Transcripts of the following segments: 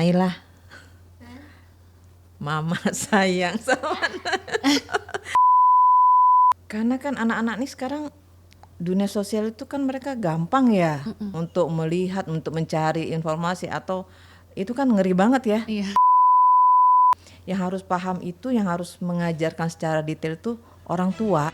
Naila, mama sayang sama karena kan anak-anak nih sekarang dunia sosial itu kan mereka gampang ya untuk melihat, untuk mencari informasi, atau itu kan ngeri banget ya. Iya. Yang harus paham itu, yang harus mengajarkan secara detail itu orang tua.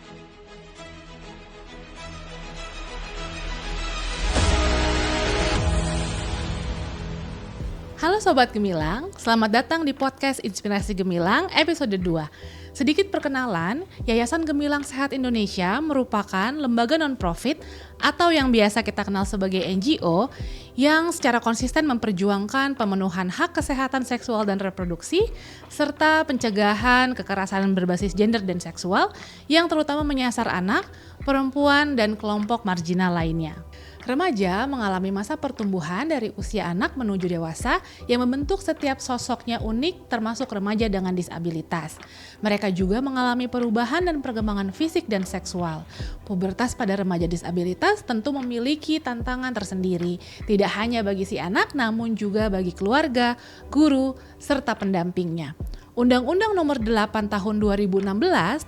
Halo Sobat Gemilang, selamat datang di podcast Inspirasi Gemilang episode 2. Sedikit perkenalan, Yayasan Gemilang Sehat Indonesia merupakan lembaga non-profit atau yang biasa kita kenal sebagai NGO yang secara konsisten memperjuangkan pemenuhan hak kesehatan seksual dan reproduksi serta pencegahan kekerasan berbasis gender dan seksual yang terutama menyasar anak, perempuan, dan kelompok marginal lainnya. Remaja mengalami masa pertumbuhan dari usia anak menuju dewasa yang membentuk setiap sosoknya unik termasuk remaja dengan disabilitas. Mereka juga mengalami perubahan dan perkembangan fisik dan seksual. Pubertas pada remaja disabilitas tentu memiliki tantangan tersendiri, tidak hanya bagi si anak namun juga bagi keluarga, guru, serta pendampingnya. Undang-Undang Nomor 8 Tahun 2016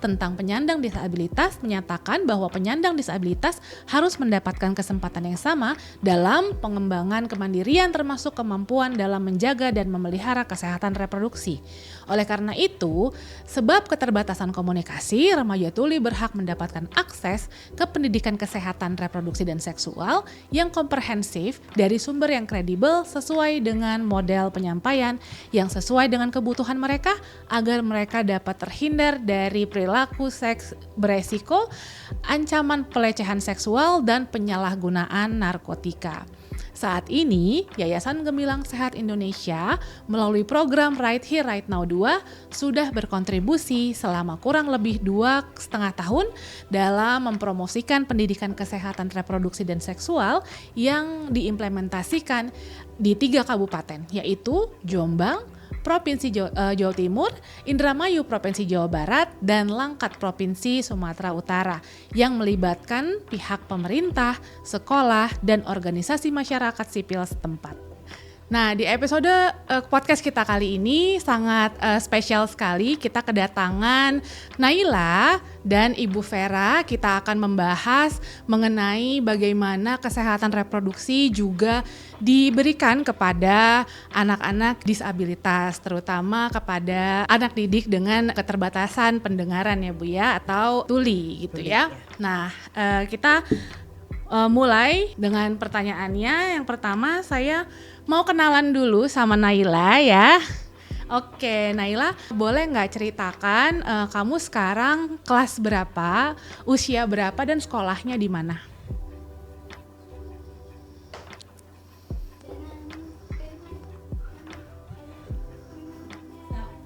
tentang penyandang disabilitas menyatakan bahwa penyandang disabilitas harus mendapatkan kesempatan yang sama dalam pengembangan kemandirian termasuk kemampuan dalam menjaga dan memelihara kesehatan reproduksi. Oleh karena itu, sebab keterbatasan komunikasi, remaja tuli berhak mendapatkan akses ke pendidikan kesehatan reproduksi dan seksual yang komprehensif dari sumber yang kredibel sesuai dengan model penyampaian yang sesuai dengan kebutuhan mereka agar mereka dapat terhindar dari perilaku seks beresiko, ancaman pelecehan seksual, dan penyalahgunaan narkotika. Saat ini, Yayasan Gemilang Sehat Indonesia melalui program Right Here Right Now 2 sudah berkontribusi selama kurang lebih 2,5 tahun dalam mempromosikan pendidikan kesehatan reproduksi dan seksual yang diimplementasikan di 3 kabupaten, yaitu Jombang, Provinsi Jawa Timur, Indramayu Provinsi Jawa Barat, dan Langkat Provinsi Sumatera Utara yang melibatkan pihak pemerintah, sekolah, dan organisasi masyarakat sipil setempat. Nah, di episode podcast kita kali ini sangat spesial sekali. Kita kedatangan Naila dan Ibu Vera. Kita akan membahas mengenai bagaimana kesehatan reproduksi juga diberikan kepada anak-anak disabilitas, terutama kepada anak didik dengan keterbatasan pendengaran ya Bu ya, atau tuli gitu ya. Nah, kita mulai dengan pertanyaannya. Yang pertama saya mau kenalan dulu sama Naila ya. Oke, Naila, boleh nggak ceritakan kamu sekarang kelas berapa, usia berapa, dan sekolahnya di mana?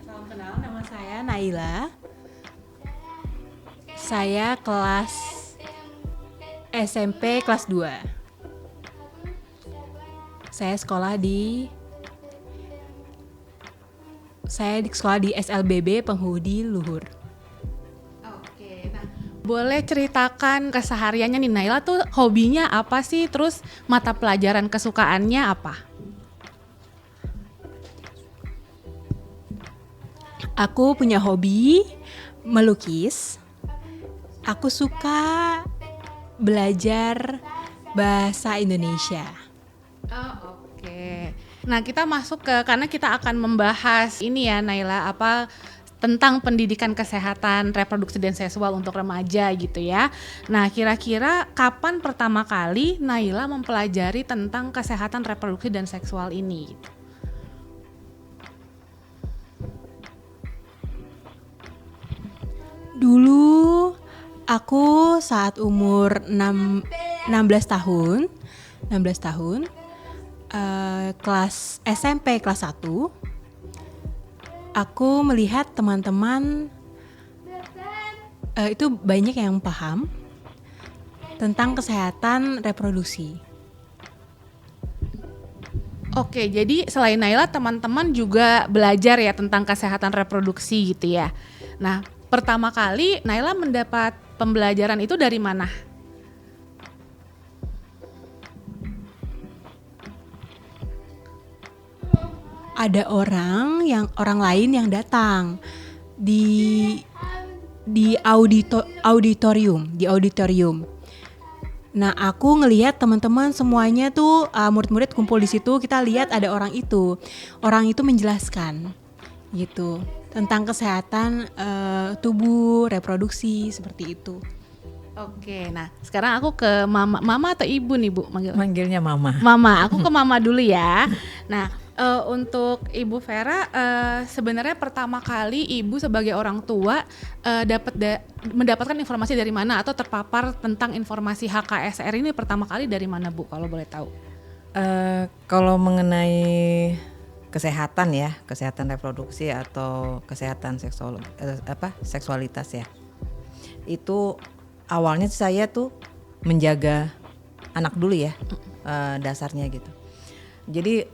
Salam kenal, nama saya Naila. Saya kelas SMP kelas 2. Saya sekolah di SLBB Penghudi Luhur. Oke, nah boleh ceritakan kesehariannya nih Naila tuh hobinya apa sih, terus mata pelajaran kesukaannya apa? Aku punya hobi melukis. Aku suka belajar bahasa Indonesia. Oh, oke. Nah, kita masuk karena kita akan membahas ini ya Naila, tentang pendidikan kesehatan reproduksi dan seksual untuk remaja gitu ya. Nah, kira-kira kapan pertama kali Naila mempelajari tentang kesehatan reproduksi dan seksual ini? Dulu aku saat umur 16 tahun, kelas SMP kelas 1, aku melihat teman-teman itu banyak yang paham tentang kesehatan reproduksi. Oke, jadi selain Naila, teman-teman juga belajar ya tentang kesehatan reproduksi gitu ya. Nah, pertama kali Naila mendapat pembelajaran itu dari mana? ada orang lain yang datang di auditorium. Nah, aku ngelihat teman-teman semuanya tuh murid-murid kumpul di situ. Kita lihat ada orang itu. Orang itu menjelaskan gitu tentang kesehatan tubuh, reproduksi seperti itu. Oke, nah sekarang aku ke mama atau ibu nih Bu? Manggilnya mama. Mama, aku ke mama dulu ya. Nah, untuk Ibu Vera, sebenarnya pertama kali Ibu sebagai orang tua mendapatkan informasi dari mana atau terpapar tentang informasi HKSR ini pertama kali dari mana Bu, kalau boleh tahu? Kalau mengenai kesehatan ya, kesehatan reproduksi atau kesehatan seksualitas ya, itu awalnya saya tuh menjaga anak dulu ya, dasarnya gitu. Jadi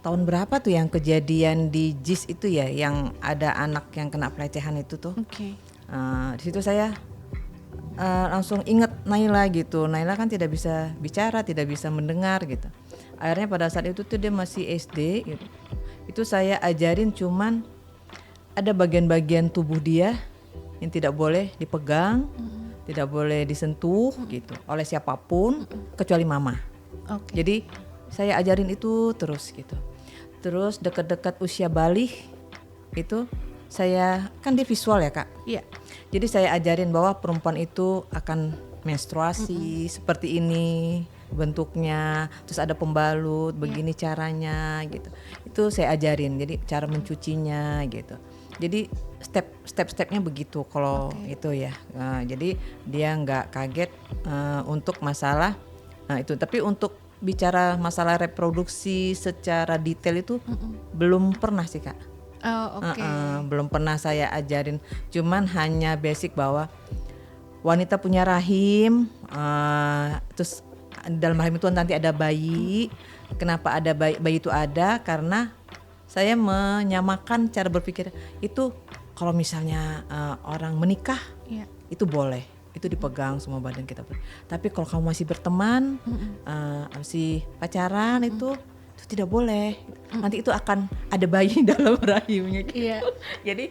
tahun berapa tuh yang kejadian di JIS itu ya, yang ada anak yang kena pelecehan itu tuh. Oke. Di situ saya langsung inget Naila gitu. Naila kan tidak bisa bicara, tidak bisa mendengar gitu. Akhirnya pada saat itu tuh dia masih SD gitu. Itu saya ajarin cuman ada bagian-bagian tubuh dia yang tidak boleh dipegang, tidak boleh disentuh gitu oleh siapapun kecuali mama. Oke. Jadi saya ajarin itu terus gitu. Terus dekat-dekat usia balik itu saya kan dia visual ya Kak. Iya. Jadi saya ajarin bahwa perempuan itu akan menstruasi seperti ini bentuknya, terus ada pembalut, begini caranya gitu. Itu saya ajarin. Jadi cara mencucinya gitu. Jadi step-stepnya begitu kalau itu ya. Jadi dia nggak kaget untuk masalah itu. Tapi untuk bicara masalah reproduksi secara detail itu belum pernah sih Kak. Oh, oke. Belum pernah saya ajarin. Cuman hanya basic bahwa wanita punya rahim, terus dalam rahim itu nanti ada bayi. Kenapa ada bayi itu ada? Karena saya menyamakan cara berpikir itu kalau misalnya orang menikah itu boleh, itu dipegang semua badan kita. Tapi kalau kamu masih berteman, masih pacaran itu tidak boleh. Nanti itu akan ada bayi dalam rahimnya. Gitu. Iya. Jadi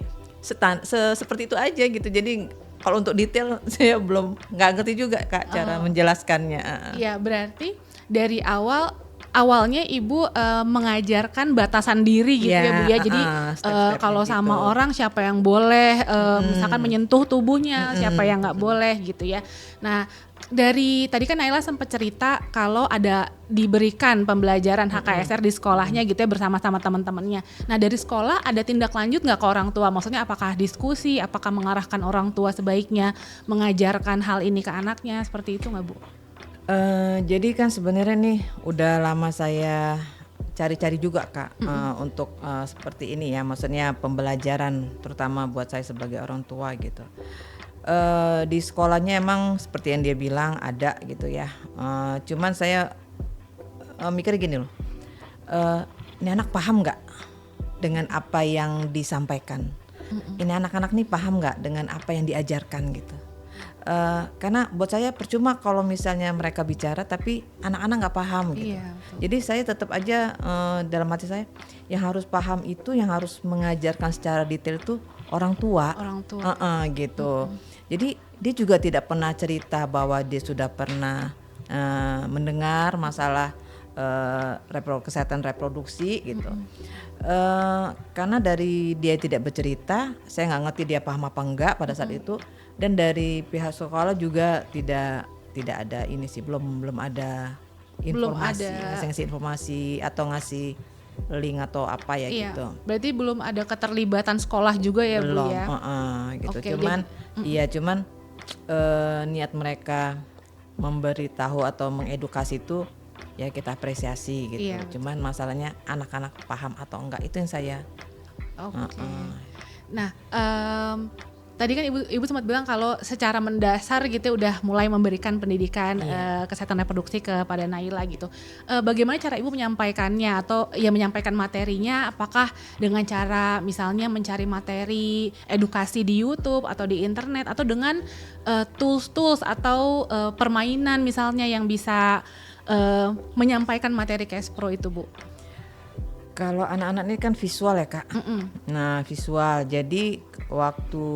seperti itu aja gitu. Jadi kalau untuk detail saya belum nggak ngerti juga Kak cara menjelaskannya. Iya, berarti dari awalnya Ibu mengajarkan batasan diri gitu ya Bu ya. Jadi kalau sama gitu. orang siapa yang boleh misalkan menyentuh tubuhnya, siapa yang nggak boleh gitu ya. Nah, dari tadi kan Naila sempat cerita kalau ada diberikan pembelajaran HKSR di sekolahnya gitu ya bersama-sama teman-temannya. Nah, dari sekolah ada tindak lanjut nggak ke orang tua? Maksudnya apakah diskusi, apakah mengarahkan orang tua sebaiknya mengajarkan hal ini ke anaknya, seperti itu nggak Bu? Jadi kan sebenarnya nih udah lama saya cari-cari juga Kak untuk seperti ini ya, maksudnya pembelajaran terutama buat saya sebagai orang tua gitu. Di sekolahnya emang seperti yang dia bilang ada gitu ya. Cuman saya mikir gini loh, ini anak paham nggak dengan apa yang disampaikan? Ini anak-anak nih paham nggak dengan apa yang diajarkan gitu? Karena buat saya percuma kalau misalnya mereka bicara tapi anak-anak nggak paham gitu. Iya, betul. Jadi saya tetap aja dalam hati saya yang harus paham itu, yang harus mengajarkan secara detail itu orang tua. Orang tua. Gitu. Jadi dia juga tidak pernah cerita bahwa dia sudah pernah mendengar masalah kesehatan reproduksi gitu. Karena dari dia tidak bercerita, saya nggak ngerti dia paham apa enggak pada saat itu. Dan dari pihak sekolah juga tidak ada ini sih, belum ada informasi, ngasih informasi atau ngasih link atau apa ya gitu. Berarti belum ada keterlibatan sekolah juga ya belum, Bu ya? gitu. Oke, Cuman niat mereka memberitahu atau mengedukasi itu ya kita apresiasi gitu. Iya. Cuman masalahnya anak-anak paham atau enggak itu yang saya. Oke. Nah, tadi kan ibu sempat bilang kalau secara mendasar gitu udah mulai memberikan pendidikan kesehatan reproduksi kepada Naila gitu. Bagaimana cara ibu menyampaikannya atau ya menyampaikan materinya? Apakah dengan cara misalnya mencari materi edukasi di YouTube atau di internet atau dengan tools atau permainan misalnya yang bisa menyampaikan materi Cashpro itu Bu? Kalau anak-anak ini kan visual ya Kak. Nah visual, jadi waktu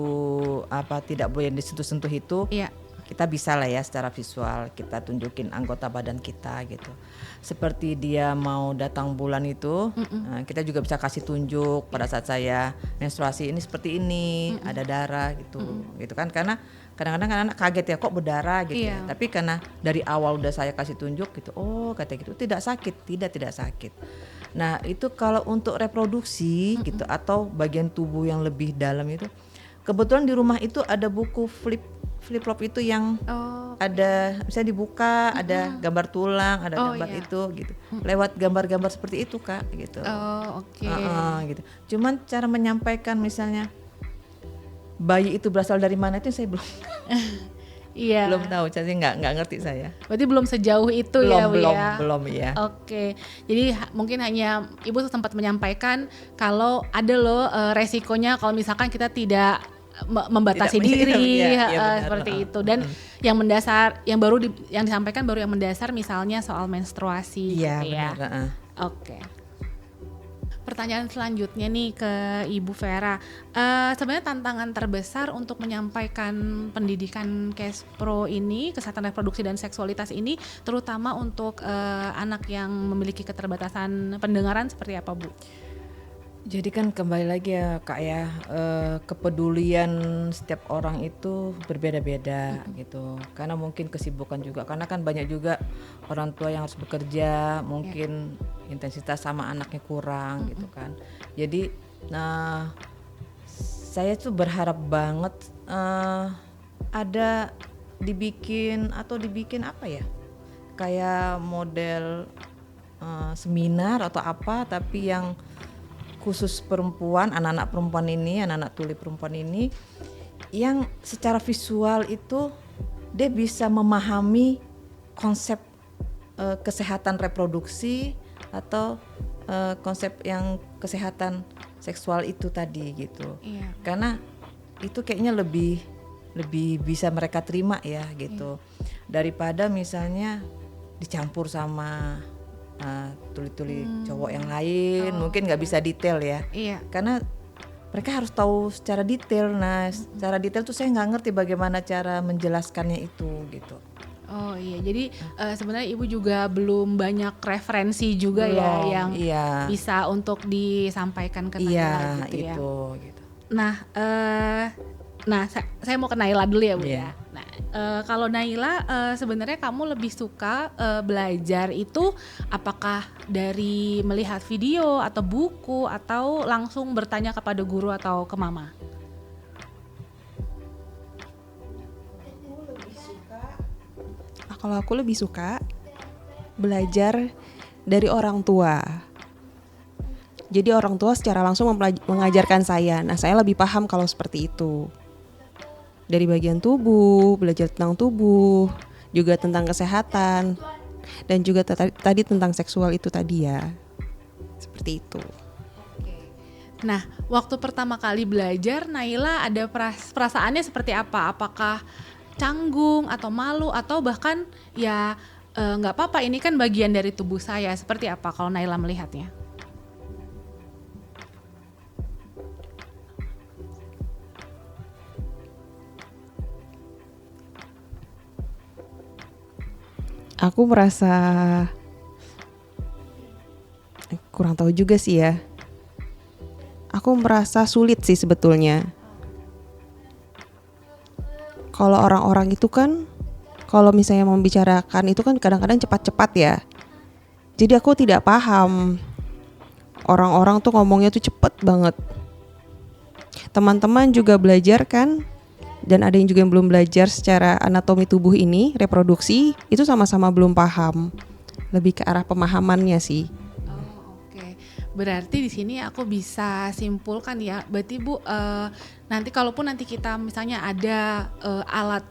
tidak boleh disentuh-sentuh itu, Iya. kita bisa lah ya secara visual kita tunjukin anggota badan kita gitu. Seperti dia mau datang bulan itu, nah, kita juga bisa kasih tunjuk pada saat saya menstruasi ini seperti ini, ada darah gitu, gitu kan. Karena kadang-kadang kan anak kaget ya kok berdarah gitu ya. Iya. Tapi karena dari awal udah saya kasih tunjuk gitu, oh kata gitu tidak sakit, tidak sakit. Nah itu kalau untuk reproduksi gitu atau bagian tubuh yang lebih dalam itu, kebetulan di rumah itu ada buku flip-flop itu yang ada bisa dibuka, ada gambar tulang, ada gambar iya. itu gitu. Lewat gambar-gambar seperti itu Kak gitu. Oh, oke. Gitu. Cuman cara menyampaikan misalnya bayi itu berasal dari mana itu saya belum Iya. belum tahu, jadi nggak ngerti saya. Berarti belum sejauh itu ya, Bu ya. Belum ya. Oke, jadi mungkin hanya Ibu sempat menyampaikan kalau ada loh resikonya kalau misalkan kita tidak membatasi Tidak, diri, iya, benar. seperti itu. Dan yang mendasar, yang disampaikan baru yang mendasar misalnya soal menstruasi, Iya gitu ya. benar. Oke. Pertanyaan selanjutnya nih ke Ibu Vera, sebenarnya tantangan terbesar untuk menyampaikan pendidikan Kespro ini, kesehatan reproduksi dan seksualitas ini, terutama untuk anak yang memiliki keterbatasan pendengaran seperti apa, Bu? Jadi kan kembali lagi ya Kak ya, kepedulian setiap orang itu berbeda-beda gitu. Karena mungkin kesibukan juga, karena kan banyak juga orang tua yang harus bekerja, mungkin intensitas sama anaknya kurang gitu kan. Jadi saya tuh berharap banget ada dibikin apa ya, kayak model seminar atau apa tapi yang khusus perempuan, anak-anak perempuan ini, anak-anak tuli perempuan ini yang secara visual itu dia bisa memahami konsep kesehatan reproduksi atau konsep yang kesehatan seksual itu tadi gitu. Iya. Karena itu kayaknya lebih bisa mereka terima ya gitu. Daripada misalnya dicampur sama tuli-tuli cowok yang lain, mungkin nggak bisa detail ya. Iya. Karena mereka harus tahu secara detail. Nah, secara detail tuh saya nggak ngerti bagaimana cara menjelaskannya itu gitu. Oh iya, jadi sebenarnya Ibu juga belum banyak referensi juga ya yang bisa untuk disampaikan ke Naila gitu ya. Gitu. Nah, saya mau ke Naila dulu ya Bu Iya. ya. Nah, kalau Naila sebenarnya kamu lebih suka belajar itu apakah dari melihat video atau buku atau langsung bertanya kepada guru atau ke mama? Kalau aku lebih suka belajar dari orang tua. Jadi orang tua secara langsung mengajarkan saya. Nah, saya lebih paham kalau seperti itu. Dari bagian tubuh, belajar tentang tubuh, juga tentang kesehatan, dan juga tadi tentang seksual itu tadi ya. Seperti itu. Nah, waktu pertama kali belajar, Naila ada perasaannya seperti apa? Apakah canggung atau malu atau bahkan ya nggak apa-apa, ini kan bagian dari tubuh saya. Seperti apa kalau Naila melihatnya? Aku merasa kurang tahu juga sih ya. Aku merasa sulit sih sebetulnya. Kalau orang-orang itu kan, kalau misalnya membicarakan itu kan kadang-kadang cepat-cepat ya. Jadi aku tidak paham. Orang-orang tuh ngomongnya tuh cepet banget. Teman-teman juga belajar kan, dan ada yang juga yang belum belajar secara anatomi tubuh ini, reproduksi, itu sama-sama belum paham. Lebih ke arah pemahamannya sih. Oke, berarti di sini aku bisa simpulkan ya, berarti Bu, nanti kalaupun nanti kita misalnya ada alat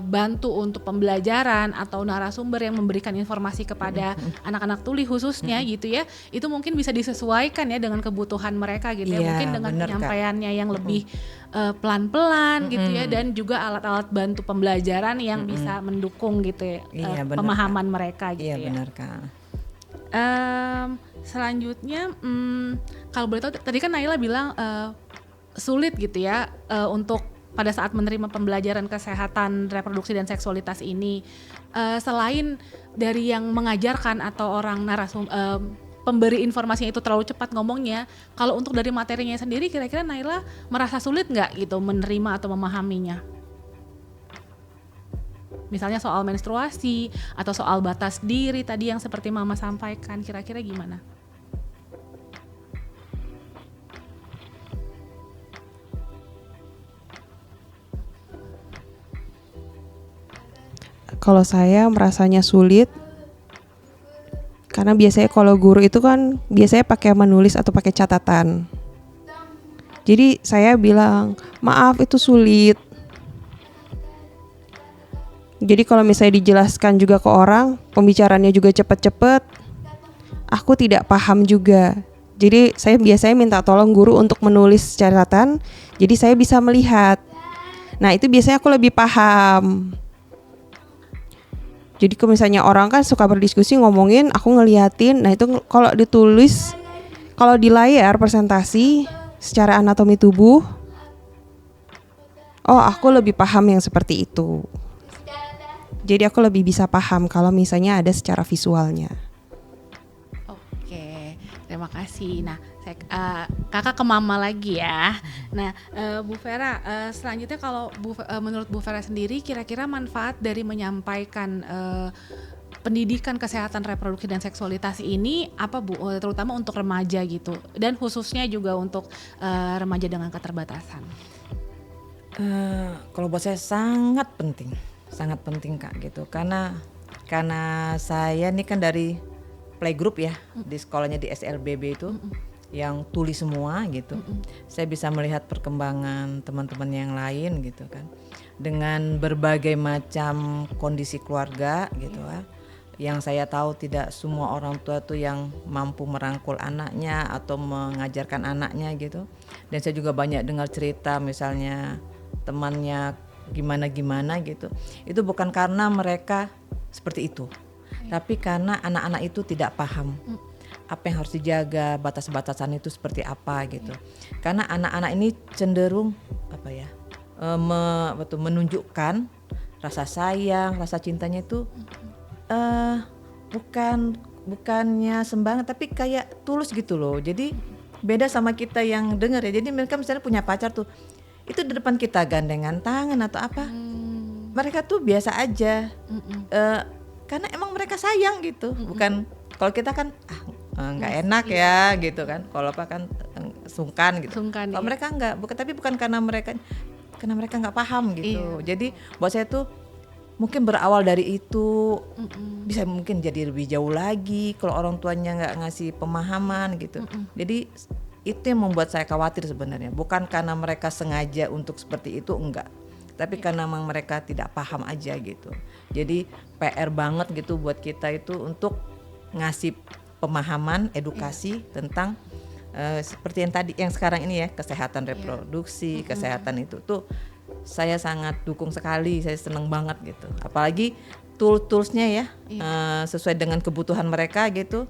bantu untuk pembelajaran atau narasumber yang memberikan informasi kepada anak-anak tuli khususnya gitu ya, itu mungkin bisa disesuaikan ya dengan kebutuhan mereka gitu ya, mungkin dengan bener, penyampaiannya yang lebih pelan-pelan gitu ya, dan juga alat-alat bantu pembelajaran yang bisa mendukung gitu ya, pemahaman mereka gitu Iya ya. benar Kak. Selanjutnya, kalau boleh tahu, tadi kan Naila bilang sulit gitu ya untuk pada saat menerima pembelajaran kesehatan reproduksi dan seksualitas ini. Selain dari yang mengajarkan atau orang pemberi informasinya itu terlalu cepat ngomongnya, kalau untuk dari materinya sendiri kira-kira Naila merasa sulit nggak gitu menerima atau memahaminya? Misalnya soal menstruasi atau soal batas diri tadi yang seperti Mama sampaikan, kira-kira gimana? Kalau saya merasanya sulit karena biasanya kalau guru itu kan biasanya pakai menulis atau pakai catatan. Jadi saya bilang, maaf itu sulit. Jadi kalau misalnya dijelaskan juga ke orang, pembicaranya juga cepet-cepet, aku tidak paham juga. Jadi saya biasanya minta tolong guru untuk menulis catatan, jadi saya bisa melihat. Nah itu biasanya aku lebih paham. Jadi kalau misalnya orang kan suka berdiskusi ngomongin, aku ngeliatin. Nah itu kalau ditulis, kalau di layar presentasi secara anatomi tubuh, oh aku lebih paham yang seperti itu. Jadi aku lebih bisa paham kalau misalnya ada secara visualnya. Oke, terima kasih. Nah, kakak ke Mama lagi ya. Nah, Bu Vera, selanjutnya kalau menurut Bu Vera sendiri, kira-kira manfaat dari menyampaikan pendidikan kesehatan reproduksi dan seksualitas ini apa Bu? Terutama untuk remaja gitu, dan khususnya juga untuk remaja dengan keterbatasan. Kalau buat saya sangat penting Kak gitu, karena saya ini kan dari playgroup ya di sekolahnya di SLBB itu. Yang tulis semua gitu. Saya bisa melihat perkembangan teman-teman yang lain gitu kan. Dengan berbagai macam kondisi keluarga gitu kan. Yang saya tahu tidak semua orang tua tuh yang mampu merangkul anaknya atau mengajarkan anaknya gitu. Dan saya juga banyak dengar cerita misalnya temannya gimana gitu. Itu bukan karena mereka seperti itu. Tapi karena anak-anak itu tidak paham apa yang harus dijaga, batas-batasan itu seperti apa gitu. Karena anak-anak ini cenderung menunjukkan rasa sayang, rasa cintanya itu bukannya sembarangan, tapi kayak tulus gitu loh. Jadi beda sama kita yang dengar ya. Jadi mereka misalnya punya pacar tuh, itu di depan kita gandengan tangan atau apa, mereka tuh biasa aja. Karena emang mereka sayang gitu. Bukan kalau kita kan nggak enak ya gitu kan, kalau apa kan sungkan gitu. Kalau mereka nggak, bukan karena mereka nggak paham gitu. Jadi buat saya tuh mungkin berawal dari itu bisa mungkin jadi lebih jauh lagi kalau orang tuanya nggak ngasih pemahaman gitu. Jadi itu yang membuat saya khawatir sebenarnya, bukan karena mereka sengaja untuk seperti itu, enggak, tapi karena memang mereka tidak paham aja gitu. Jadi PR banget gitu buat kita itu untuk ngasih pemahaman, edukasi tentang seperti yang tadi, yang sekarang ini ya, kesehatan reproduksi, kesehatan itu tuh saya sangat dukung sekali, saya seneng banget gitu. Apalagi toolsnya ya sesuai dengan kebutuhan mereka gitu,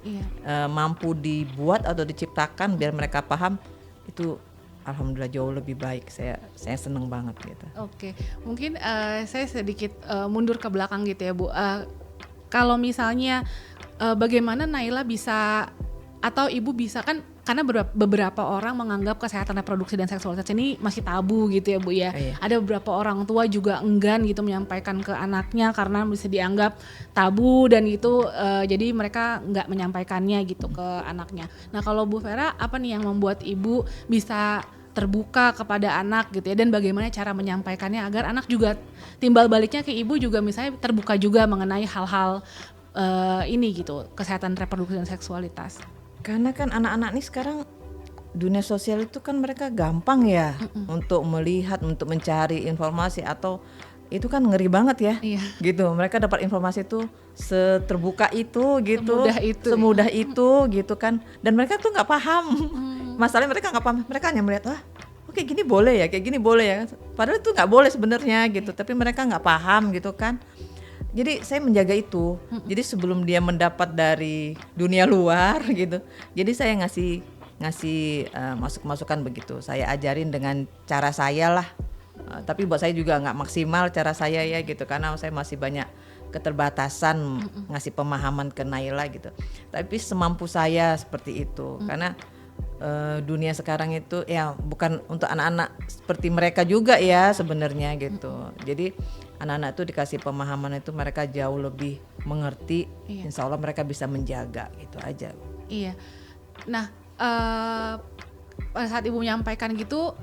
mampu dibuat atau diciptakan biar mereka paham, itu alhamdulillah jauh lebih baik. Saya seneng banget gitu. Oke, mungkin saya sedikit mundur ke belakang gitu ya Bu. Kalau misalnya bagaimana Naila bisa atau Ibu bisa, kan karena beberapa orang menganggap kesehatan reproduksi dan seksualitas ini masih tabu gitu ya Bu ya. Ada beberapa orang tua juga enggan gitu menyampaikan ke anaknya karena bisa dianggap tabu dan gitu, jadi mereka nggak menyampaikannya gitu ke anaknya. Nah kalau Bu Vera, apa nih yang membuat Ibu bisa terbuka kepada anak gitu ya, dan bagaimana cara menyampaikannya agar anak juga timbal baliknya ke Ibu juga misalnya terbuka juga mengenai hal-hal ini gitu, kesehatan reproduksi dan seksualitas. Karena kan anak-anak ini sekarang dunia sosial itu kan mereka gampang ya untuk melihat, untuk mencari informasi, atau itu kan ngeri banget ya. Gitu, mereka dapat informasi itu seterbuka itu gitu, semudah itu gitu kan, dan mereka tuh nggak paham. Masalahnya mereka nggak paham, mereka hanya melihat oke, gini boleh ya, kayak gini boleh ya, padahal itu nggak boleh sebenarnya gitu, tapi mereka nggak paham gitu kan. Jadi saya menjaga itu. Jadi sebelum dia mendapat dari dunia luar gitu. Jadi saya ngasih masukan begitu. Saya ajarin dengan cara saya lah. Tapi buat saya juga nggak maksimal cara saya ya gitu, karena saya masih banyak keterbatasan ngasih pemahaman ke Naila gitu. Tapi semampu saya seperti itu. Karena dunia sekarang itu ya bukan untuk anak-anak seperti mereka juga ya sebenarnya gitu. Jadi anak-anak itu dikasih pemahaman itu mereka jauh lebih mengerti. Insya Allah mereka bisa menjaga gitu aja. Iya. Nah, pada saat Ibu menyampaikan gitu,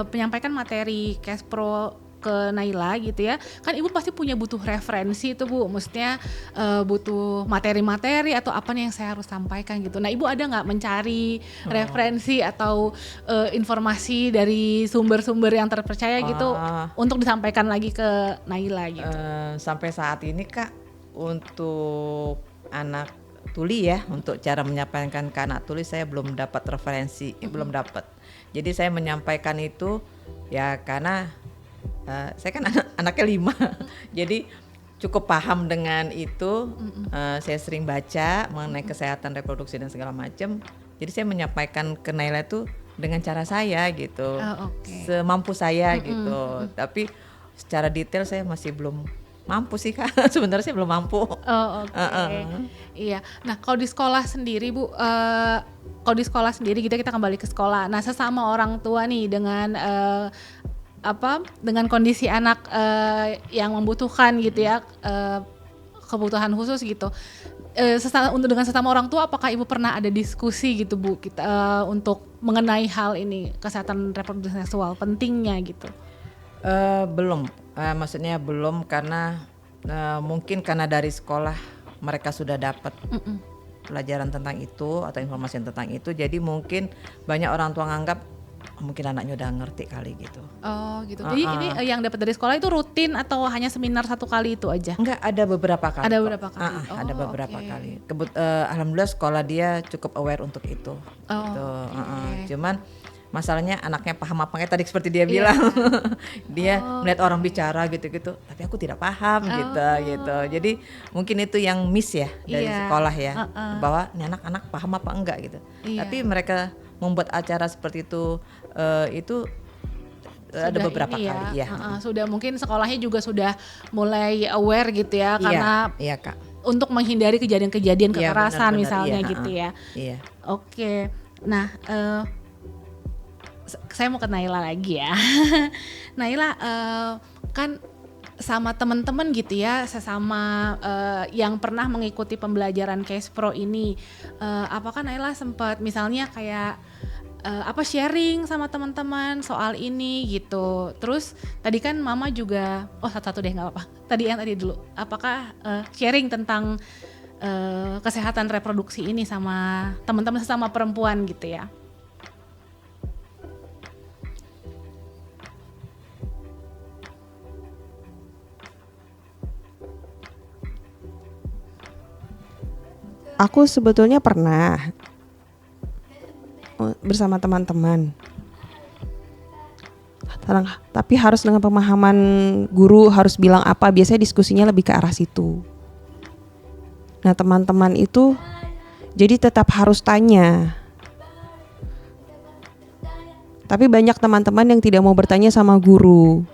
menyampaikan materi Cash Pro ke Naila gitu ya, kan Ibu pasti butuh referensi itu Bu, maksudnya butuh materi-materi atau apa nih yang saya harus sampaikan gitu. Nah Ibu ada nggak mencari referensi atau informasi dari sumber-sumber yang terpercaya gitu untuk disampaikan lagi ke Naila gitu? Sampai saat ini Kak, untuk anak tuli ya, untuk cara menyampaikan ke anak tuli saya belum dapat referensi, belum dapat. Jadi saya menyampaikan itu ya karena saya kan anaknya 5 jadi cukup paham dengan itu. Saya sering baca mengenai kesehatan reproduksi dan segala macam. Jadi saya menyampaikan ke Naila itu dengan cara saya gitu, semampu saya gitu. Tapi secara detail saya masih belum mampu sih Kak. Sebenarnya saya belum mampu. Iya. Nah kalau di sekolah sendiri Bu, kalau di sekolah sendiri gitu kita kembali ke sekolah. Nah sesama orang tua nih dengan dengan kondisi anak yang membutuhkan gitu ya, kebutuhan khusus gitu, dengan sesama orang tua, apakah Ibu pernah ada diskusi gitu Bu kita untuk mengenai hal ini, kesehatan reproduksi seksual pentingnya gitu? Belum, maksudnya belum karena mungkin karena dari sekolah mereka sudah dapat pelajaran tentang itu atau informasi tentang itu, jadi mungkin banyak orang tua nganggap mungkin anaknya udah ngerti kali gitu. Oh gitu. Jadi ini yang dapat dari sekolah itu rutin atau hanya seminar 1 kali itu aja? Enggak, ada beberapa kali. Ada beberapa kali. Ada beberapa kali. Alhamdulillah sekolah dia cukup aware untuk itu. Gitu. Cuman masalahnya anaknya paham apa enggak tadi seperti dia bilang. Dia melihat orang bicara gitu-gitu, tapi aku tidak paham gitu. Jadi mungkin itu yang miss ya dari sekolah ya. Bahwa ini anak-anak paham apa enggak gitu. Tapi mereka membuat acara seperti itu ada beberapa kali ya. Sudah mungkin sekolahnya juga sudah mulai aware gitu ya, karena iya Kak, untuk menghindari kejadian-kejadian kekerasan benar, misalnya gitu ya. Iya. Oke. Nah, saya mau ke Naila lagi ya. Naila kan sama teman-teman gitu ya, sesama yang pernah mengikuti pembelajaran Cash Pro ini, apakah Naila sempat misalnya kayak sharing sama teman-teman soal ini gitu. Terus tadi kan Mama juga, satu-satu deh nggak apa-apa. Tadi dulu, apakah sharing tentang kesehatan reproduksi ini sama teman-teman sesama perempuan gitu ya? Aku sebetulnya pernah bersama teman-teman, tapi harus dengan pemahaman guru harus bilang apa, biasanya diskusinya lebih ke arah situ. Nah teman-teman itu jadi tetap harus tanya, tapi banyak teman-teman yang tidak mau bertanya sama guru.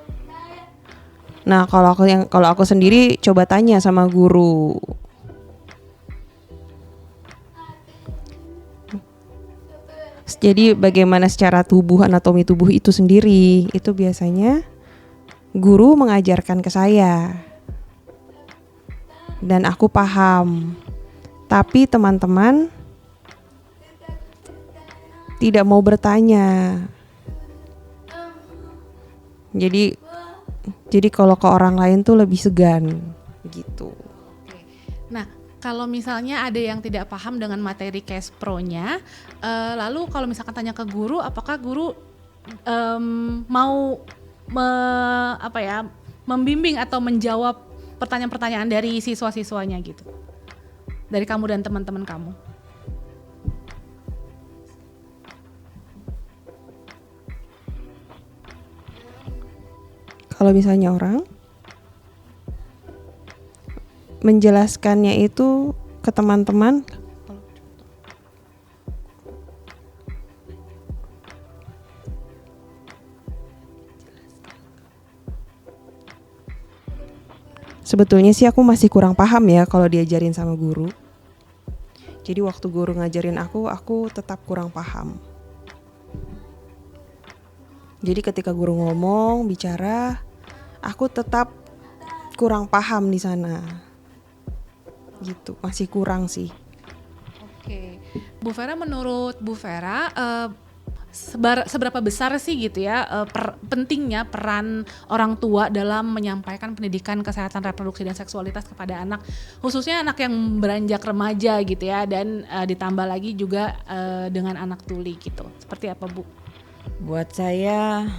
Nah kalau aku sendiri coba tanya sama guru. Jadi bagaimana secara tubuh, anatomi tubuh itu sendiri, itu biasanya guru mengajarkan ke saya dan aku paham. Tapi teman-teman tidak mau bertanya. Jadi kalau ke orang lain tuh lebih segan gitu. Nah, kalau misalnya ada yang tidak paham dengan materi Cash Pro-nya, lalu kalau misalkan tanya ke guru, apakah guru mau membimbing atau menjawab pertanyaan-pertanyaan dari siswa-siswanya gitu, dari kamu dan teman-teman kamu? Kalau misalnya orang menjelaskannya itu ke teman-teman. Sebetulnya sih aku masih kurang paham ya kalau diajarin sama guru. Jadi waktu guru ngajarin aku tetap kurang paham. Jadi ketika guru ngomong, bicara, aku tetap kurang paham di sana. Gitu, masih kurang sih. Oke, Bu Vera, menurut Bu Vera seberapa besar sih gitu ya pentingnya peran orang tua dalam menyampaikan pendidikan kesehatan reproduksi dan seksualitas kepada anak, khususnya anak yang beranjak remaja gitu ya, dan ditambah lagi juga dengan anak tuli gitu. Seperti apa, Bu? Buat saya,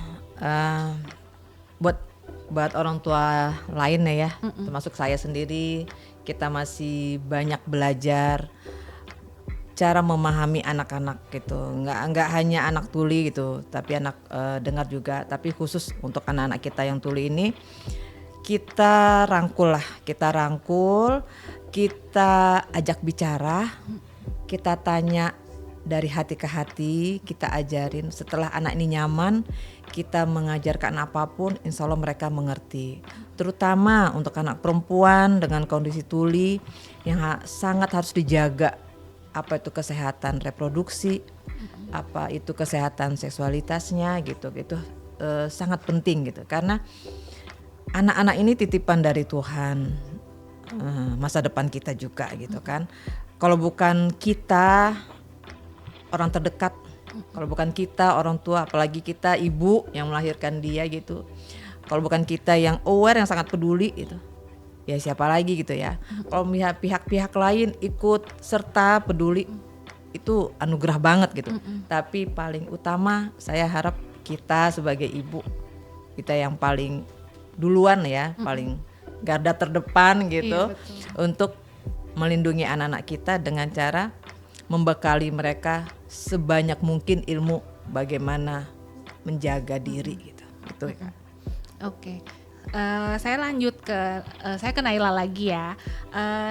buat orang tua lain ya, termasuk saya sendiri, kita masih banyak belajar cara memahami anak-anak gitu. Nggak hanya anak tuli gitu, tapi anak dengar juga. Tapi khusus untuk anak-anak kita yang tuli ini, kita rangkul, kita ajak bicara, kita tanya dari hati ke hati, kita ajarin. Setelah anak ini nyaman, kita mengajarkan apapun, insya Allah mereka mengerti. Terutama untuk anak perempuan dengan kondisi tuli yang sangat harus dijaga. Apa itu kesehatan reproduksi, apa itu kesehatan seksualitasnya gitu sangat penting gitu, karena anak-anak ini titipan dari Tuhan, masa depan kita juga gitu kan. Kalau bukan kita orang terdekat, kalau bukan kita orang tua, apalagi kita ibu yang melahirkan dia gitu, kalau bukan kita yang aware, yang sangat peduli gitu, ya siapa lagi gitu ya. Kalau pihak-pihak lain ikut serta peduli, itu anugerah banget gitu. Tapi paling utama saya harap kita sebagai ibu, kita yang paling duluan ya, paling garda terdepan gitu, untuk melindungi anak-anak kita dengan cara membekali mereka sebanyak mungkin ilmu bagaimana menjaga diri gitu. Itu ya. Oke. Saya lanjut saya ke Naila lagi ya.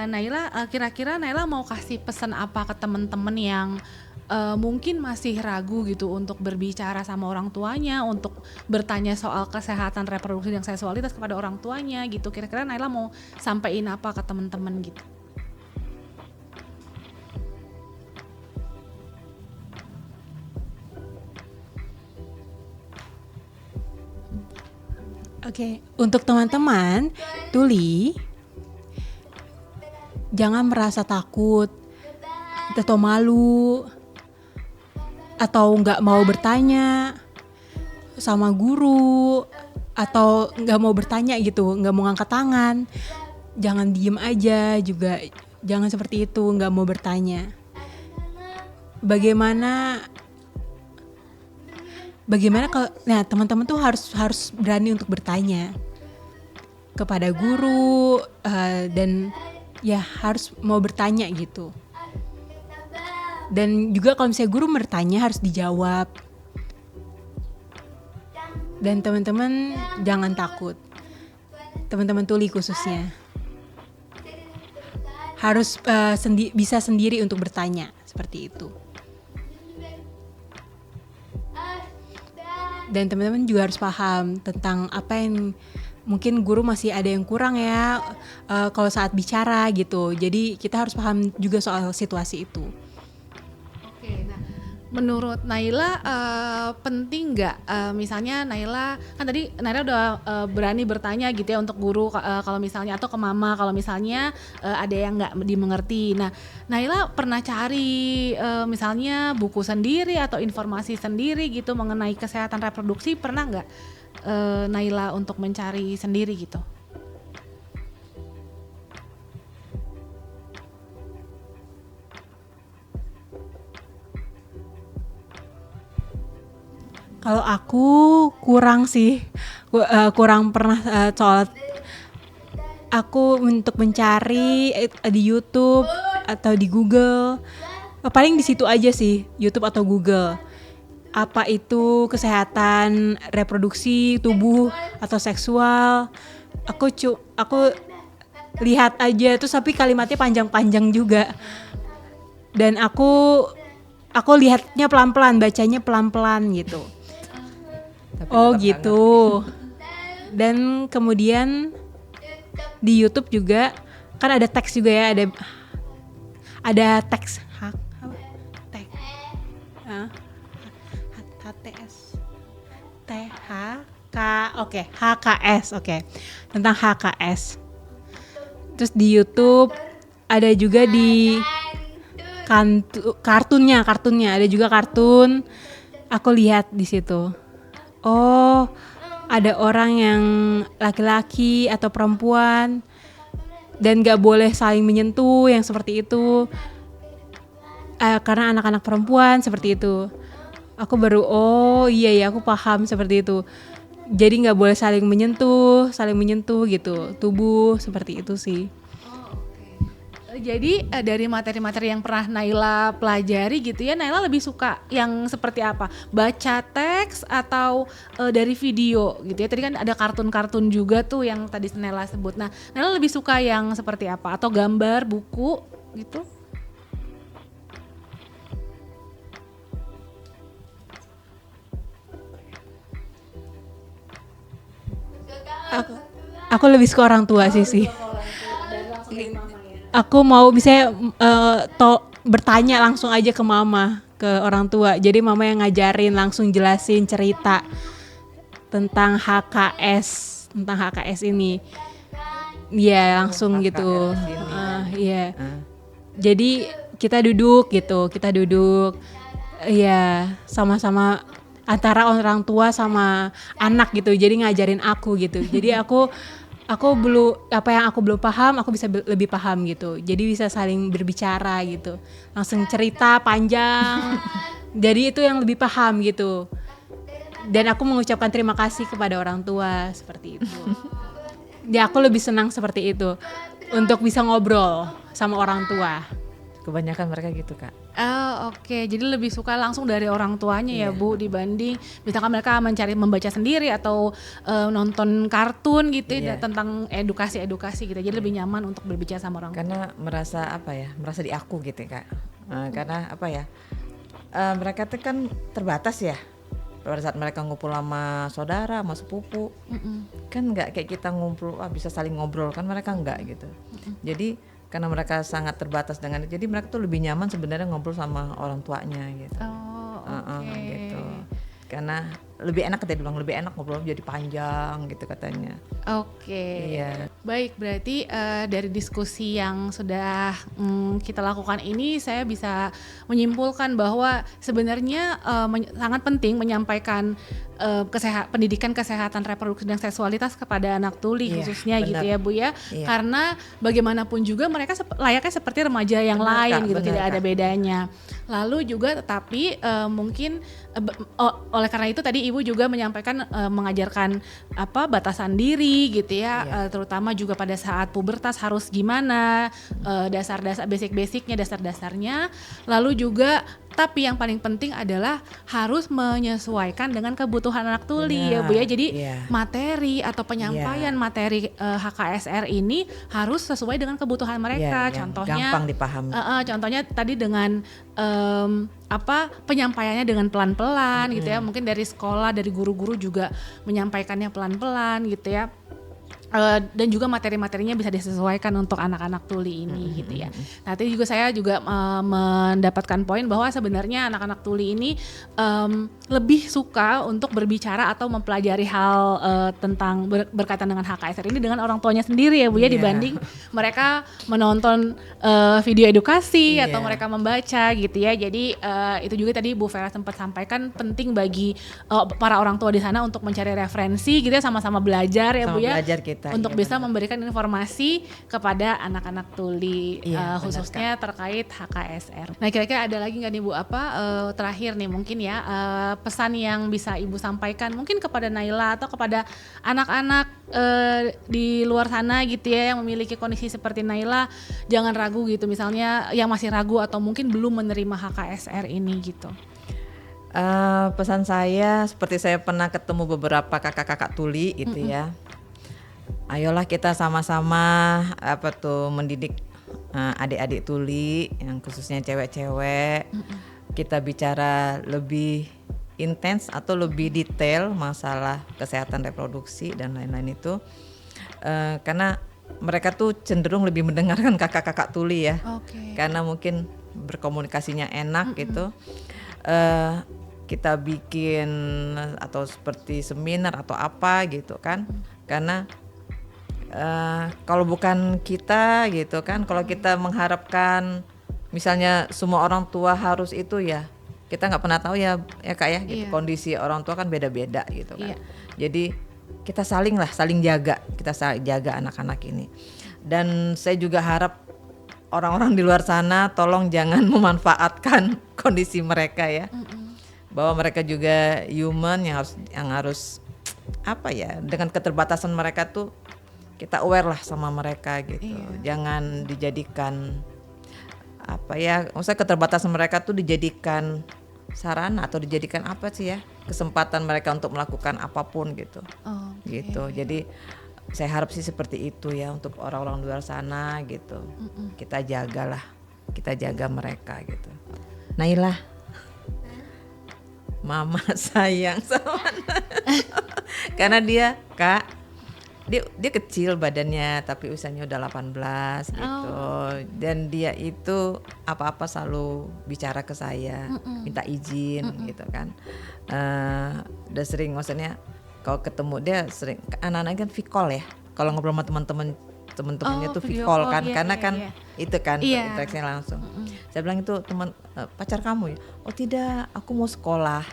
Naila, kira-kira Naila mau kasih pesan apa ke teman-teman yang mungkin masih ragu gitu untuk berbicara sama orang tuanya, untuk bertanya soal kesehatan reproduksi dan seksualitas kepada orang tuanya gitu. Kira-kira Naila mau sampaikan apa ke teman-teman gitu? Oke, untuk teman-teman tuli, jangan merasa takut atau malu atau nggak mau bertanya sama guru, atau nggak mau bertanya gitu, nggak mau ngangkat tangan. Jangan diem aja juga, jangan seperti itu, nggak mau bertanya. Bagaimana kalau teman-teman tuh harus berani untuk bertanya kepada guru, dan ya harus mau bertanya gitu. Dan juga kalau misalnya guru bertanya harus dijawab. Dan teman-teman jangan takut, teman-teman tuli khususnya harus bisa sendiri untuk bertanya seperti itu. Dan teman-teman juga harus paham tentang apa yang mungkin guru masih ada yang kurang ya, kalau saat bicara gitu. Jadi kita harus paham juga soal situasi itu. Oke, nah menurut Naila penting nggak misalnya Naila kan tadi Naila udah berani bertanya gitu ya untuk guru kalau misalnya, atau ke mama kalau misalnya ada yang nggak dimengerti. Nah, Naila pernah cari misalnya buku sendiri atau informasi sendiri gitu mengenai kesehatan reproduksi, pernah nggak Naila untuk mencari sendiri gitu? Kalau aku kurang sih, kurang pernah soal aku untuk mencari di YouTube atau di Google, paling di situ aja sih, YouTube atau Google. Apa itu kesehatan reproduksi tubuh atau seksual? Aku lihat aja terus tapi kalimatnya panjang-panjang juga. Dan aku lihatnya pelan-pelan, bacanya pelan-pelan gitu. Tapi Oh tetap gitu. Dan kemudian di YouTube juga kan ada teks juga ya, ada teks teks HTS HKS tentang HKS. Terus di YouTube ada juga di kartunnya ada juga kartun. Aku lihat di situ. Oh, ada orang yang laki-laki atau perempuan dan gak boleh saling menyentuh yang seperti itu karena anak-anak perempuan seperti itu. Aku baru oh iya ya aku paham seperti itu. Jadi gak boleh saling menyentuh gitu tubuh seperti itu sih. Jadi dari materi-materi yang pernah Naila pelajari gitu ya, Naila lebih suka yang seperti apa? Baca teks atau dari video gitu ya? Tadi kan ada kartun-kartun juga tuh yang tadi Naila sebut. Nah, Naila lebih suka yang seperti apa? Atau gambar, buku gitu? Aku lebih suka orang tua sih. Aku mau misalnya bertanya langsung aja ke mama, ke orang tua. Jadi mama yang ngajarin, langsung jelasin cerita tentang HKS ini. Iya, langsung HKS gitu. ini. Iya. Jadi kita duduk. Iya, sama-sama antara orang tua sama anak gitu. Jadi ngajarin aku gitu. Jadi aku belum apa yang aku belum paham aku bisa lebih paham gitu, jadi bisa saling berbicara gitu, langsung cerita panjang. Jadi itu yang lebih paham gitu, dan aku mengucapkan terima kasih kepada orang tua seperti itu. Ya aku lebih senang seperti itu untuk bisa ngobrol sama orang tua. Kebanyakan mereka gitu, Kak. Oh, oke. Jadi lebih suka langsung dari orang tuanya ya, Bu, dibanding misalkan mereka membaca sendiri atau nonton kartun gitu ya, tentang edukasi gitu. Jadi lebih nyaman untuk berbicara sama orang tua. Karena merasa diaku gitu, Kak. Karena mereka tuh kan terbatas ya. Pada saat mereka ngumpul sama saudara, sama sepupu, kan nggak kayak kita ngumpul bisa saling ngobrol, kan mereka nggak gitu. Jadi karena mereka sangat terbatas dengan itu, jadi mereka tuh lebih nyaman sebenarnya ngobrol sama orang tuanya gitu. Gitu. Karena lebih enak, katanya bilang lebih enak ngobrol, jadi panjang gitu katanya. Oke. Iya. Baik, berarti dari diskusi yang sudah kita lakukan ini, saya bisa menyimpulkan bahwa sebenarnya sangat penting menyampaikan pendidikan kesehatan reproduksi dan seksualitas kepada anak tuli, khususnya benar. gitu ya, Bu ya. Iya. Karena bagaimanapun juga mereka layaknya seperti remaja yang Benar, lain Kak, gitu, benar, tidak ada Kak. bedanya. Lalu juga tetapi mungkin oleh karena itu tadi Ibu juga menyampaikan mengajarkan batasan diri gitu ya, terutama juga pada saat pubertas harus gimana, dasar-dasar basic-basicnya, dasar-dasarnya. Lalu juga tapi yang paling penting adalah harus menyesuaikan dengan kebutuhan anak tuli. Ya Bu ya. Jadi materi atau penyampaian materi HKSR ini harus sesuai dengan kebutuhan mereka. Contohnya gampang dipahami. Contohnya tadi dengan penyampaiannya dengan pelan-pelan gitu ya. Mungkin dari sekolah, dari guru-guru juga menyampaikannya pelan-pelan gitu ya. Dan juga materi-materinya bisa disesuaikan untuk anak-anak tuli ini gitu ya. Nanti juga saya juga mendapatkan poin bahwa sebenarnya anak-anak tuli ini lebih suka untuk berbicara atau mempelajari hal tentang berkaitan dengan HKSR ini dengan orang tuanya sendiri ya Bu ya, dibanding mereka menonton video edukasi atau mereka membaca gitu ya. Jadi itu juga tadi Bu Vera sempat sampaikan penting bagi para orang tua di sana untuk mencari referensi gitu ya, sama-sama belajar ya Bu ya. Belajar kita, untuk bisa memberikan informasi kepada anak-anak tuli khususnya terkait HKSR. Nah kira-kira ada lagi nggak nih Bu terakhir nih mungkin ya pesan yang bisa Ibu sampaikan mungkin kepada Naila atau kepada anak-anak di luar sana gitu ya yang memiliki kondisi seperti Naila, jangan ragu gitu misalnya yang masih ragu atau mungkin belum menerima HKSR ini gitu. Pesan saya seperti saya pernah ketemu beberapa kakak-kakak tuli gitu ya. ayolah kita sama-sama mendidik adik-adik tuli yang khususnya cewek-cewek. Kita bicara lebih intens atau lebih detail masalah kesehatan reproduksi dan lain-lain itu. Karena mereka tuh cenderung lebih mendengarkan kakak-kakak tuli ya. Karena mungkin berkomunikasinya enak gitu. Kita bikin atau seperti seminar atau apa gitu kan. Karena kalau bukan kita gitu kan, kalau kita mengharapkan misalnya semua orang tua harus itu ya, kita nggak pernah tahu ya Kak ya, gitu. Kondisi orang tua kan beda-beda gitu kan. Jadi kita saling jaga, kita jaga anak-anak ini. Dan saya juga harap orang-orang di luar sana tolong jangan memanfaatkan kondisi mereka ya, bahwa mereka juga human yang harus apa ya, dengan keterbatasan mereka tuh kita aware lah sama mereka gitu. Jangan dijadikan apa ya, maksudnya keterbatasan mereka tuh dijadikan sarana atau dijadikan apa sih ya, kesempatan mereka untuk melakukan apapun gitu. Gitu. Jadi saya harap sih seperti itu ya untuk orang-orang luar sana gitu. Kita jaga mereka gitu. Naila, Mama sayang sama karena dia Kak, dia kecil badannya tapi usianya udah 18 gitu. Dan dia itu apa-apa selalu bicara ke saya, minta izin gitu kan. Udah sering, maksudnya kalau ketemu dia sering, anak-anak kan vikol ya. Kalau ngobrol sama teman-temannya tuh vikol kan, karena kan itu kan interaksinya langsung. Saya bilang, itu teman pacar kamu ya? Oh tidak, aku mau sekolah.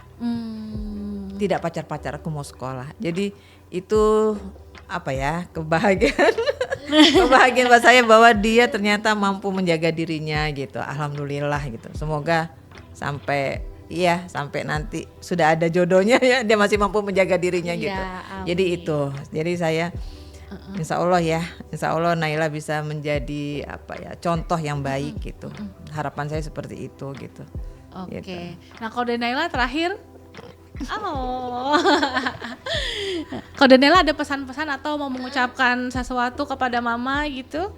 Tidak pacar-pacar, aku mau sekolah. Jadi itu apa ya, kebahagiaan buat saya bahwa dia ternyata mampu menjaga dirinya gitu. Alhamdulillah gitu. Semoga sampai nanti sudah ada jodohnya ya, dia masih mampu menjaga dirinya gitu. Jadi itu. Jadi saya insya Allah Naila bisa menjadi apa ya, contoh yang baik gitu. Harapan saya seperti itu gitu. Gitu. Nah kalau dari Naila terakhir, kalau dari Naila ada pesan-pesan atau mau mengucapkan sesuatu kepada Mama gitu?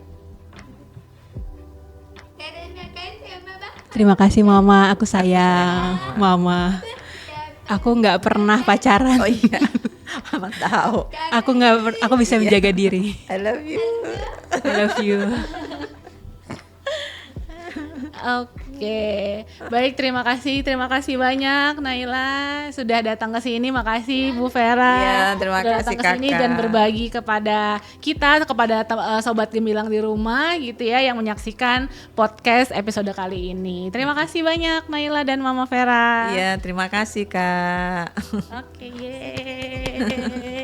Terima kasih Mama, aku sayang Mama. Aku nggak pernah pacaran. Oh iya, Mama tahu. Aku bisa menjaga diri. I love you. I love you. Oke, baik, terima kasih banyak Naila sudah datang ke sini. Makasih Bu Vera. Iya, terima sudah kasih datang ke sini Kakak. dan berbagi kepada sobat gemilang di rumah gitu ya, yang menyaksikan podcast episode kali ini. Terima kasih banyak Naila dan Mama Vera. Iya, terima kasih Kak. Oke, yeay.